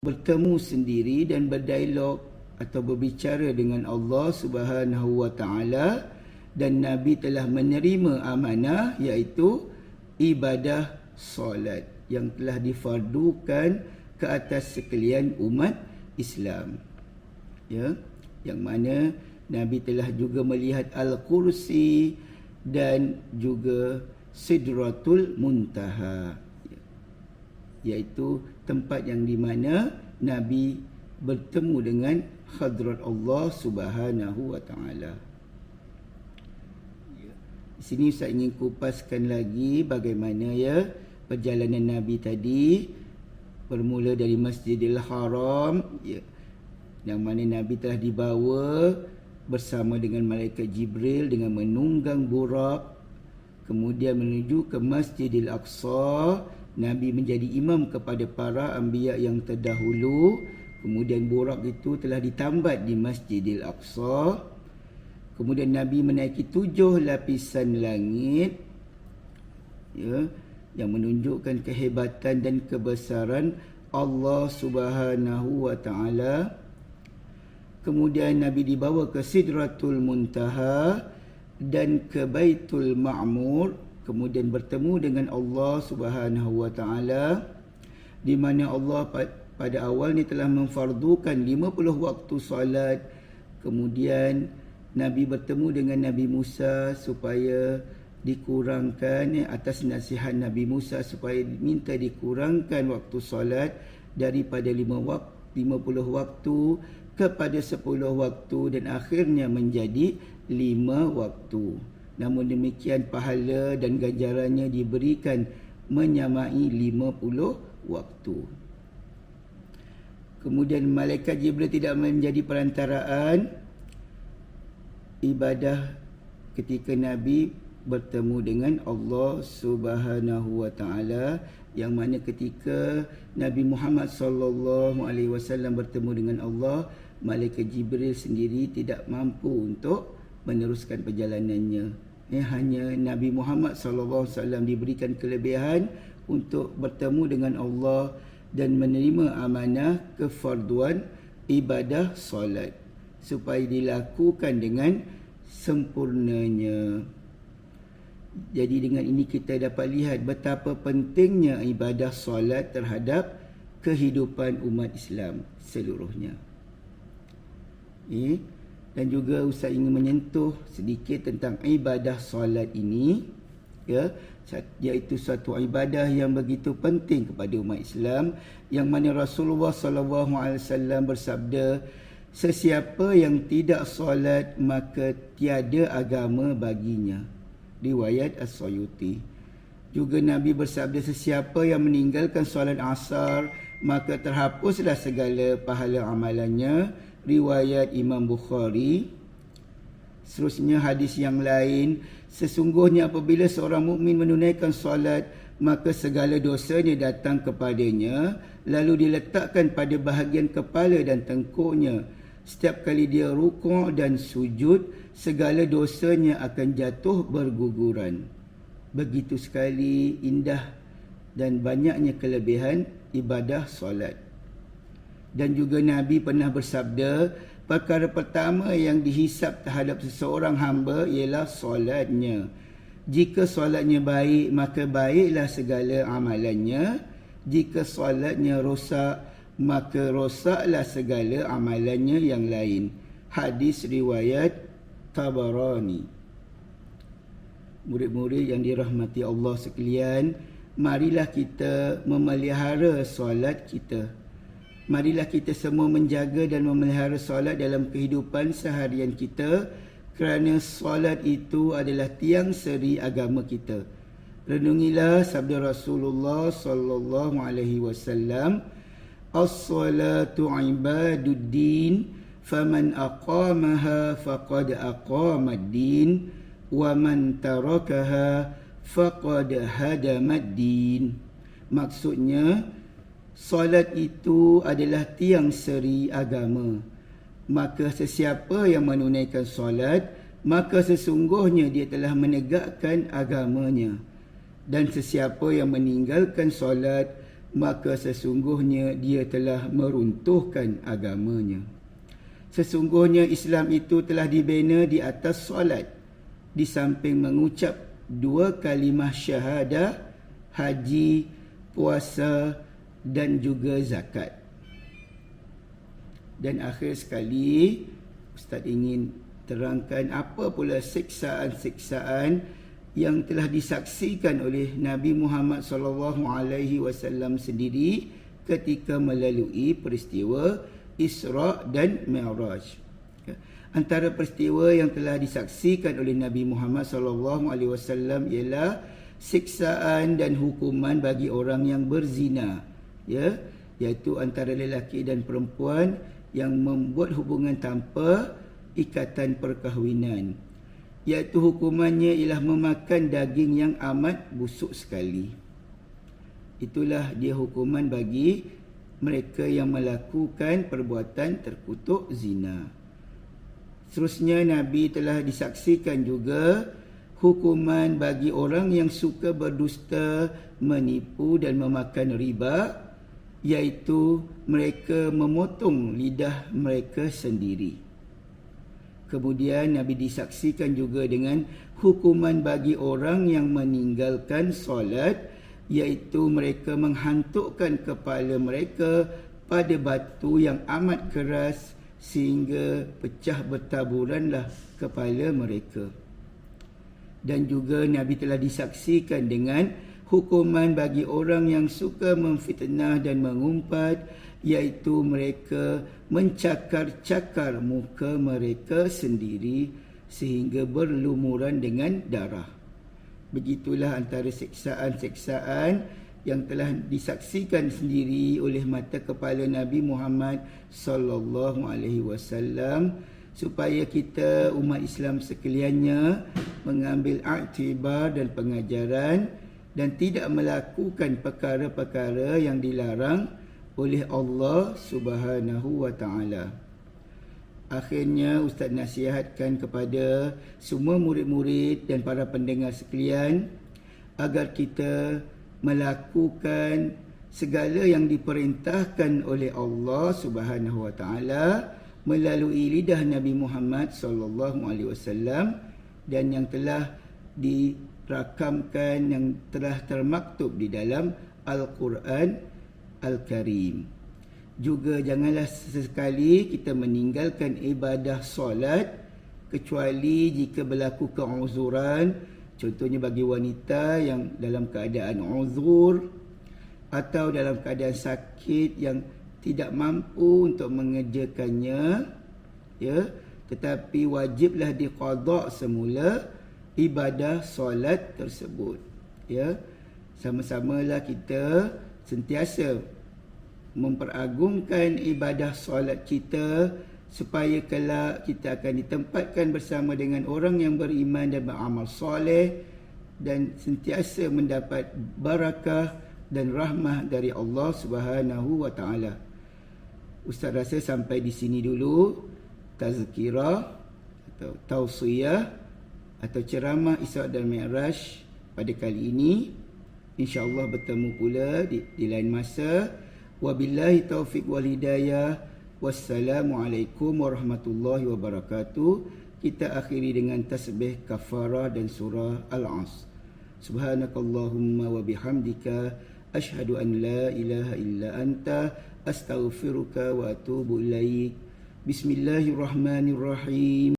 bertemu sendiri dan berdialog atau berbicara dengan Allah Subhanahu wa taala, dan Nabi telah menerima amanah iaitu ibadah solat yang telah difardukan ke atas sekalian umat Islam. Ya, yang mana Nabi telah juga melihat Al-Kursi dan juga Sidratul Muntaha, iaitu tempat yang di mana Nabi bertemu dengan hadrat Allah Subhanahu wa taala. Di sini saya ingin kupaskan lagi bagaimana perjalanan Nabi tadi, bermula dari Masjidil Haram, yang mana Nabi telah dibawa bersama dengan malaikat Jibril dengan menunggang burak, kemudian menuju ke Masjidil Aqsa. Nabi menjadi imam kepada para anbiya yang terdahulu. Kemudian burak itu telah ditambat di Masjidil Aqsa. Kemudian Nabi menaiki 7 lapisan langit, yang menunjukkan kehebatan dan kebesaran Allah Subhanahu wa taala. Kemudian Nabi dibawa ke Sidratul Muntaha dan ke Baitul Ma'mur, kemudian bertemu dengan Allah Subhanahu wa taala, di mana Allah pada awal ni telah memfardukan 50 waktu solat. Kemudian Nabi bertemu dengan Nabi Musa supaya dikurangkan, atas nasihat Nabi Musa supaya minta dikurangkan waktu solat daripada 50 waktu kepada 10 waktu, dan akhirnya menjadi 5 waktu. Namun demikian pahala dan ganjarannya diberikan menyamai 50 waktu. Kemudian malaikat Jibril tidak menjadi perantaraan ibadah ketika Nabi bertemu dengan Allah Subhanahu wa taala, yang mana ketika Nabi Muhammad sallallahu alaihi wasallam bertemu dengan Allah, malaikat Jibril sendiri tidak mampu untuk meneruskan perjalanannya. Hanya Nabi Muhammad SAW diberikan kelebihan untuk bertemu dengan Allah dan menerima amanah kefarduan ibadah solat supaya dilakukan dengan sempurnanya. Jadi dengan ini kita dapat lihat betapa pentingnya ibadah solat terhadap kehidupan umat Islam seluruhnya. Dan juga Ustaz ingin menyentuh sedikit tentang ibadah solat ini, iaitu suatu ibadah yang begitu penting kepada umat Islam, yang mana Rasulullah SAW bersabda, sesiapa yang tidak solat maka tiada agama baginya. Riwayat As-Suyuti. Juga Nabi bersabda, sesiapa yang meninggalkan solat asar maka terhapuslah segala pahala amalannya. Riwayat Imam Bukhari. Seterusnya hadis yang lain, sesungguhnya apabila seorang mukmin menunaikan solat, maka segala dosanya datang kepadanya, lalu diletakkan pada bahagian kepala dan tengkuknya. Setiap kali dia rukuk dan sujud, segala dosanya akan jatuh berguguran. Begitu sekali indah dan banyaknya kelebihan ibadah solat. Dan juga Nabi pernah bersabda, perkara pertama yang dihisap terhadap seseorang hamba ialah solatnya. Jika solatnya baik, maka baiklah segala amalannya. Jika solatnya rosak, maka rosaklah segala amalannya yang lain. Hadis riwayat Tabarani. Murid-murid yang dirahmati Allah sekalian, marilah kita memelihara solat kita. Marilah kita semua menjaga dan memelihara solat dalam kehidupan seharian kita, kerana solat itu adalah tiang seri agama kita. Renungilah sabda Rasulullah sallallahu alaihi wasallam, as-salatu ibaduddin, faman aqamaha faqad aqamad-din, wa man tarakaha faqad hadamad-din. Maksudnya, solat itu adalah tiang seri agama. Maka sesiapa yang menunaikan solat, maka sesungguhnya dia telah menegakkan agamanya. Dan sesiapa yang meninggalkan solat, maka sesungguhnya dia telah meruntuhkan agamanya. Sesungguhnya Islam itu telah dibina di atas solat, di samping mengucap 2 kalimah syahadah, haji, puasa dan juga zakat. Dan akhir sekali, Ustaz ingin terangkan apa pula siksaan-siksaan yang telah disaksikan oleh Nabi Muhammad SAW sendiri ketika melalui peristiwa Isra' dan Mi'raj. Antara peristiwa yang telah disaksikan oleh Nabi Muhammad SAW ialah siksaan dan hukuman bagi orang yang berzina, iaitu antara lelaki dan perempuan yang membuat hubungan tanpa ikatan perkahwinan, iaitu hukumannya ialah memakan daging yang amat busuk sekali. Itulah dia hukuman bagi mereka yang melakukan perbuatan terkutuk zina. Seterusnya, Nabi telah disaksikan juga hukuman bagi orang yang suka berdusta, menipu dan memakan riba, iaitu mereka memotong lidah mereka sendiri. Kemudian Nabi disaksikan juga dengan hukuman bagi orang yang meninggalkan solat, iaitu mereka menghantukkan kepala mereka pada batu yang amat keras sehingga pecah bertaburanlah kepala mereka. Dan juga Nabi telah disaksikan dengan hukuman bagi orang yang suka memfitnah dan mengumpat, iaitu mereka mencakar-cakar muka mereka sendiri sehingga berlumuran dengan darah. Begitulah antara siksaan-siksaan yang telah disaksikan sendiri oleh mata kepala Nabi Muhammad SAW, supaya kita umat Islam sekaliannya mengambil iktibar dan pengajaran dan tidak melakukan perkara-perkara yang dilarang oleh Allah Subhanahu wa taala. Akhirnya, Ustaz nasihatkan kepada semua murid-murid dan para pendengar sekalian agar kita melakukan segala yang diperintahkan oleh Allah Subhanahu wa taala melalui lidah Nabi Muhammad SAW dan yang telah dirakamkan, yang telah termaktub di dalam Al-Quran Al-Karim. Juga janganlah sesekali kita meninggalkan ibadah solat kecuali jika berlaku keuzuran. Contohnya bagi wanita yang dalam keadaan uzur atau dalam keadaan sakit yang tidak mampu untuk mengerjakannya, tetapi wajiblah diqada semula ibadah solat tersebut. Sama-samalah kita sentiasa memperagungkan ibadah solat kita supaya kelak kita akan ditempatkan bersama dengan orang yang beriman dan beramal soleh dan sentiasa mendapat barakah dan rahmah dari Allah Subhanahu wa taala. Ustaz rasa sampai di sini dulu tazkirah atau tausiyah atau ceramah Isra' dan Mi'raj pada kali ini. InsyaAllah bertemu pula di lain masa. Wabillahi taufiq wal hidayah. Wassalamualaikum warahmatullahi wabarakatuh. Kita akhiri dengan tasbih kafarah dan surah Al-Asr. Subhanakallahumma wa bihamdika asyhadu an la ilaha illa anta astaghfiruka wa atubu ilaik. Bismillahirrahmanirrahim.